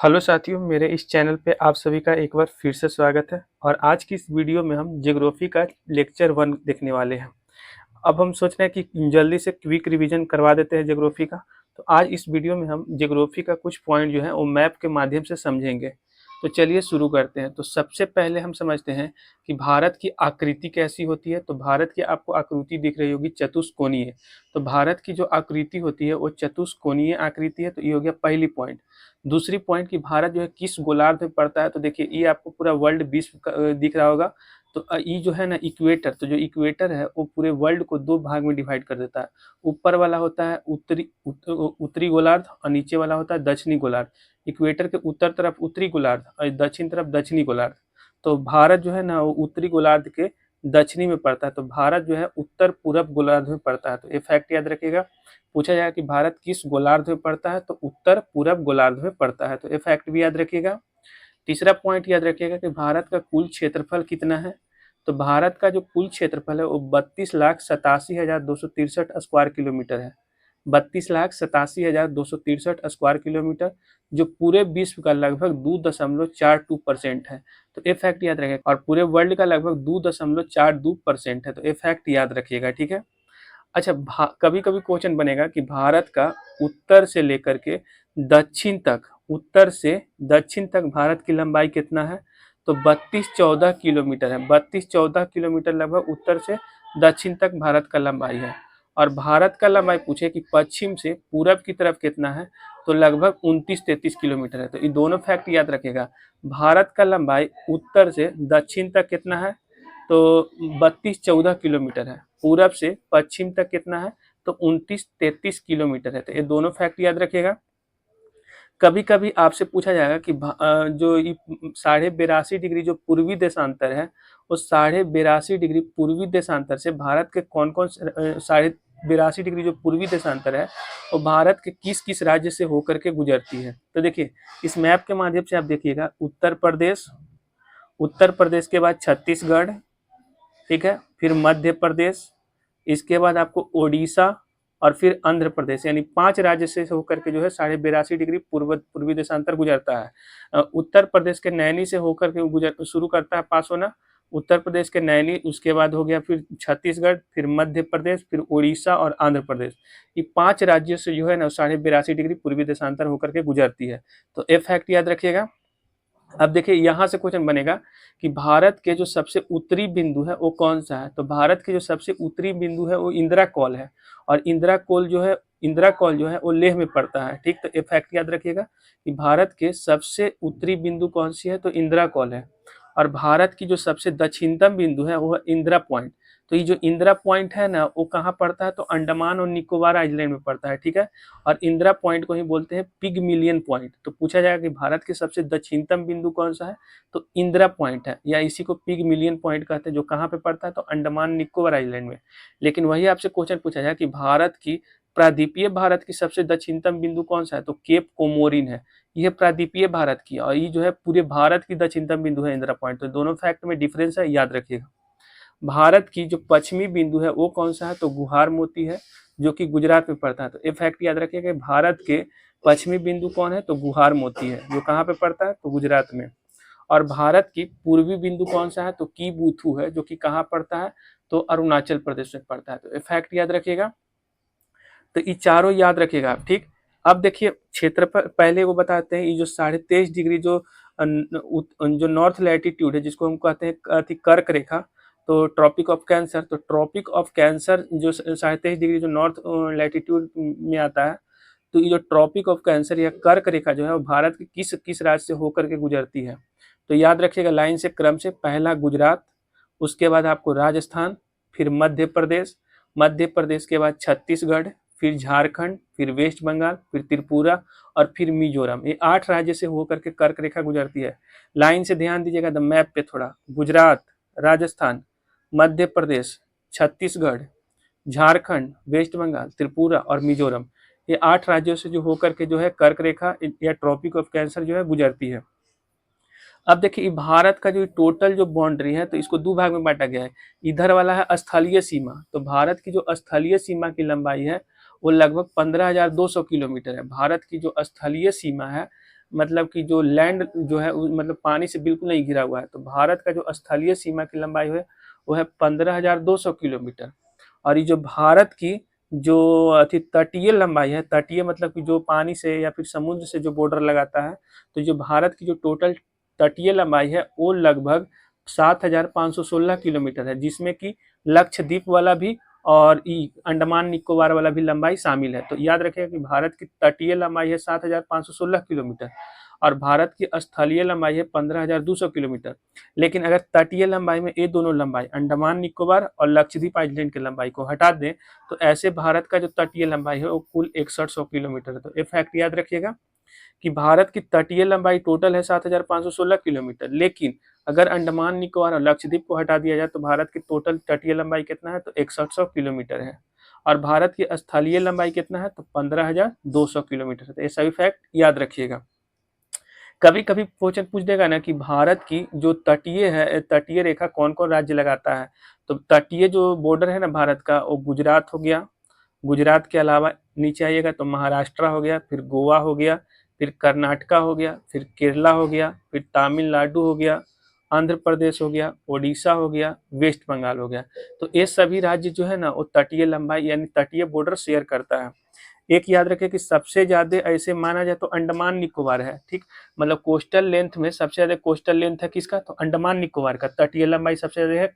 Hello साथियों, मेरे इस चैनल पे आप सभी का एक बार फिर से स्वागत है। और आज की इस वीडियो में हम ज्योग्राफी का लेक्चर 1 देखने वाले हैं। अब हम सोच रहे हैं कि जल्दी से क्विक रिवीजन करवा देते हैं ज्योग्राफी का। तो आज इस वीडियो में हम ज्योग्राफी का कुछ पॉइंट जो है वो मैप के माध्यम से समझेंगे। तो चलिए शुरू करते हैं। तो सबसे पहले हम समझते हैं कि भारत की आकृति कैसी होती है। तो भारत की आपको आकृति दिख रही होगी चतुष्कोणीय। तो भारत की जो आकृति होती है वो चतुष्कोणीय आकृति है। तो ये हो गया पहली पॉइंट। दूसरी पॉइंट कि भारत जो है किस गोलार्ध में पड़ता है। तो देखिए ये आपको पूरा वर्ल्ड विश्व दिख रहा होगा। तो ये जो है ना इक्वेटर, तो जो इक्वेटर है वो पूरे वर्ल्ड को दो भाग में डिवाइड कर देता है। ऊपर वाला होता है उत्तरी गोलार्ध और नीचे वाला होता है दक्षिणी गोलार्ध। इक्वेटर के उत्तर तरफ उत्तरी गोलार्ध और दक्षिण तरफ दक्षिणी गोलार्ध। तो भारत जो है ना वो उत्तरी गोलार्ध के दक्षिणी में पड़ता है। तो भारत जो है उत्तर पूरब गोलार्ध में पड़ता है। तो ये फैक्ट याद रखिएगा। पूछा जाएगा कि भारत किस गोलार्ध में पड़ता है, तो उत्तर पूरब गोलार्ध में पड़ता है। तो ये फैक्ट भी याद रखिएगा। तीसरा पॉइंट याद रखिएगा कि भारत का कुल क्षेत्रफल कितना है। तो भारत का जो कुल क्षेत्रफल है वो 32,87,263 स्क्वायर किलोमीटर है। 32,87,263 स्क्वायर किलोमीटर, जो पूरे विश्व का लगभग 2.42% है। तो ये फैक्ट याद रखिएगा। और पूरे वर्ल्ड का लगभग 2.42% है। तो ये फैक्ट याद रखिएगा, ठीक है। अच्छा, कभी कभी क्वेश्चन बनेगा कि भारत का उत्तर से लेकर के दक्षिण तक, उत्तर से दक्षिण तक भारत की लंबाई कितना है। तो 3214 किलोमीटर है। 3214 किलोमीटर लगभग उत्तर से दक्षिण तक भारत का लंबाई है। और भारत का लंबाई पूछे कि पश्चिम से पूरब की तरफ कितना है, तो लगभग 29-33 किलोमीटर है। तो ये दोनों फैक्ट याद रखेगा। भारत का लंबाई उत्तर से दक्षिण तक कितना है, तो 3214 किलोमीटर है। पूरब से पश्चिम तक कितना है, तो 29-33 किलोमीटर है। तो ये दोनों फैक्ट याद रखिएगा। कभी कभी आपसे पूछा जाएगा कि जो 82.5 डिग्री जो पूर्वी देशांतर है, उस 82.5 डिग्री पूर्वी देशांतर से भारत के कौन कौन 82.5 डिग्री जो पूर्वी देशांतर है वो भारत के किस किस राज्य से होकर के गुजरती है। तो देखिए इस मैप के माध्यम से आप देखिएगा, उत्तर प्रदेश के बाद छत्तीसगढ़, ठीक है, फिर मध्य प्रदेश, इसके बाद आपको ओडिशा और फिर आंध्र प्रदेश, यानी 5 राज्य से होकर के जो है 82.5 डिग्री पूर्वी देशांतर गुजरता है। उत्तर प्रदेश के नैनी से होकर के गुजर शुरू करता है पास होना। उत्तर प्रदेश के नैनी, उसके बाद हो गया फिर छत्तीसगढ़, फिर मध्य प्रदेश, फिर उड़ीसा और आंध्र प्रदेश। ये 5 राज्यों से जो है ना 82.5 डिग्री पूर्वी देशांतर होकर के गुजरती है। तो ये फैक्ट याद रखिएगा। अब देखिए यहाँ से क्वेश्चन बनेगा कि भारत के जो सबसे उत्तरी बिंदु है वो कौन सा है। तो भारत के जो सबसे उत्तरी बिंदु है वो इंदिरा कॉल है। और इंदिरा कॉल जो है वो लेह में पड़ता है, ठीक। तो ये फैक्ट याद रखिएगा कि भारत के सबसे उत्तरी बिंदु कौन सी है, तो इंदिरा कॉल है। और भारत की जो सबसे दक्षिणतम बिंदु है वो है इंदिरा पॉइंट। तो ये जो इंदिरा पॉइंट है ना वो कहाँ पड़ता है, तो अंडमान और निकोबार आइलैंड में पड़ता है, ठीक है। और इंदिरा पॉइंट को ही बोलते हैं पिगमिलियन पॉइंट। तो पूछा जाएगा कि भारत के सबसे दक्षिणतम बिंदु कौन सा है, तो इंदिरा पॉइंट है, या इसी को पिगमिलियन पॉइंट कहते हैं, जो कहाँ पे पड़ता है, तो अंडमान निकोबार आइलैंड में। लेकिन वही आपसे क्वेश्चन पूछा जाए कि भारत की सबसे दक्षिणतम बिंदु कौन सा है, तो केप कोमोरिन है। यह प्रादीपीय भारत की, और ये जो है पूरे भारत की दक्षिणतम बिंदु है इंदिरा पॉइंट। तो दोनों फैक्ट में डिफरेंस है, याद रखिएगा। भारत की जो पश्चिमी बिंदु है वो कौन सा है, तो गुहार मोती है, जो कि गुजरात में पड़ता है। तो ये फैक्ट याद रखिएगा, भारत के पश्चिमी बिंदु कौन है, तो गुहार मोती है, जो कहाँ पे पड़ता है, तो गुजरात में। और भारत की पूर्वी बिंदु कौन सा है, तो कीबुथु है, जो कि कहाँ पड़ता है, तो अरुणाचल प्रदेश में पड़ता है। तो ये फैक्ट याद रखिएगा। तो ये चारों याद रखिएगा आप, ठीक। अब देखिए क्षेत्रफल पहले वो बताते हैं। ये जो 23.5 डिग्री जो नॉर्थ लैटिट्यूड है, जिसको हम कहते हैं कर्क रेखा, तो ट्रॉपिक ऑफ कैंसर। तो ट्रॉपिक ऑफ कैंसर जो 23.5 डिग्री जो नॉर्थ लैटिट्यूड में आता है, तो ये जो ट्रॉपिक ऑफ कैंसर या कर्क रेखा जो है वो भारत के किस किस राज्य से होकर के गुजरती है। तो याद रखिएगा लाइन से, क्रम से, पहला गुजरात, उसके बाद आपको राजस्थान, फिर मध्य प्रदेश के बाद छत्तीसगढ़, फिर झारखंड, फिर वेस्ट बंगाल, फिर त्रिपुरा और फिर मिजोरम। ये 8 राज्य से होकर के कर्क रेखा गुजरती है। लाइन से ध्यान दीजिएगा द मैप पे थोड़ा। गुजरात, राजस्थान, मध्य प्रदेश, छत्तीसगढ़, झारखंड, वेस्ट बंगाल, त्रिपुरा और मिजोरम, ये 8 राज्यों से जो होकर के जो है कर्क रेखा या ट्रॉपिक ऑफ कैंसर जो है गुजरती है। अब देखिए भारत का जो टोटल जो बाउंड्री है, तो इसको 2 भाग में बांटा गया है। इधर वाला है स्थलीय सीमा। तो भारत की जो स्थलीय सीमा की लंबाई है वो लगभग 15,200 किलोमीटर है। भारत की जो स्थलीय सीमा है मतलब कि जो लैंड जो है मतलब पानी से बिल्कुल नहीं घिरा हुआ है। तो भारत का जो स्थलीय सीमा की लंबाई है वो है 15,200 किलोमीटर। और ये जो भारत की जो अथी तटीय लंबाई है, तटीय मतलब कि जो पानी से या फिर समुद्र से जो बॉर्डर लगाता है, तो जो भारत की जो टोटल तटीय लंबाई है वो लगभग 7,516 किलोमीटर है, जिसमें कि लक्षद्वीप वाला भी और अंडमान निकोबार वाला भी लंबाई शामिल है। तो याद रखिएगा कि भारत की तटीय लंबाई है 7,516 किलोमीटर और भारत की स्थलीय लंबाई है 15,200 किलोमीटर। लेकिन अगर तटीय लंबाई में ये दोनों लंबाई अंडमान निकोबार और लक्षद्वीप आइलैंड की लंबाई को हटा दें, तो ऐसे भारत का जो तटीय लंबाई है वो कुल 6100 किलोमीटर है। तो ये फैक्ट याद रखिएगा कि भारत की तटीय लंबाई टोटल है 7,516 किलोमीटर, लेकिन अगर अंडमान निकोबार और लक्षद्वीप को हटा दिया जाए तो भारत की टोटल तटीय लंबाई कितना है, तो 6100 किलोमीटर है। और भारत की स्थलीय लंबाई कितना है, तो 15,200 किलोमीटर है। तो ये सभी फैक्ट याद रखिएगा। कभी कभी क्वेश्चन पूछ देगा ना कि भारत की जो तटीय है, तटीय रेखा कौन कौन राज्य लगाता है। तो तटीय जो बॉर्डर है ना भारत का, वो गुजरात हो गया, गुजरात के अलावा नीचे आइएगा तो महाराष्ट्र हो गया, फिर गोवा हो गया, फिर कर्नाटका हो गया, फिर केरला हो गया, फिर तमिलनाडु हो गया, आंध्र प्रदेश हो गया, ओडिशा हो गया, वेस्ट बंगाल हो गया। तो ये सभी राज्य जो है ना वो तटीय लंबाई यानी तटीय बॉर्डर शेयर करता है। एक याद रखें कि सबसे ज्यादा ऐसे माना जाए तो अंडमान निकोबार है, ठीक। मतलब कोस्टल लेंथ में सबसे ज्यादा कोस्टल लेंथ है किसका, तो अंडमान निकोबार का। तटीय लंबाई सबसे ज्यादा है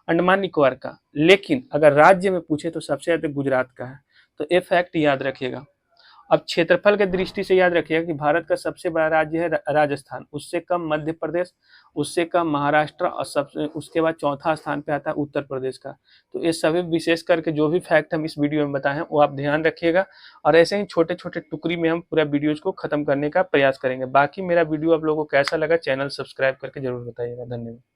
अंडमान निकोबार का। लेकिन अगर राज्य में पूछे तो सबसे ज्यादा गुजरात का है। तो ये फैक्ट याद रखिएगा। अब क्षेत्रफल के दृष्टि से याद रखिएगा कि भारत का सबसे बड़ा राज्य है राजस्थान, उससे कम मध्य प्रदेश, उससे कम महाराष्ट्र और सबसे उसके बाद चौथा स्थान पे आता है उत्तर प्रदेश का। तो ये सभी विशेष करके जो भी फैक्ट हम इस वीडियो में बताए हैं वो आप ध्यान रखिएगा और ऐसे ही छोटे छोटे टुकड़ी में हम पूरा वीडियोज को खत्म करने का प्रयास करेंगे। बाकी मेरा वीडियो आप लोगों को कैसा लगा चैनल सब्सक्राइब करके जरूर बताइएगा। धन्यवाद।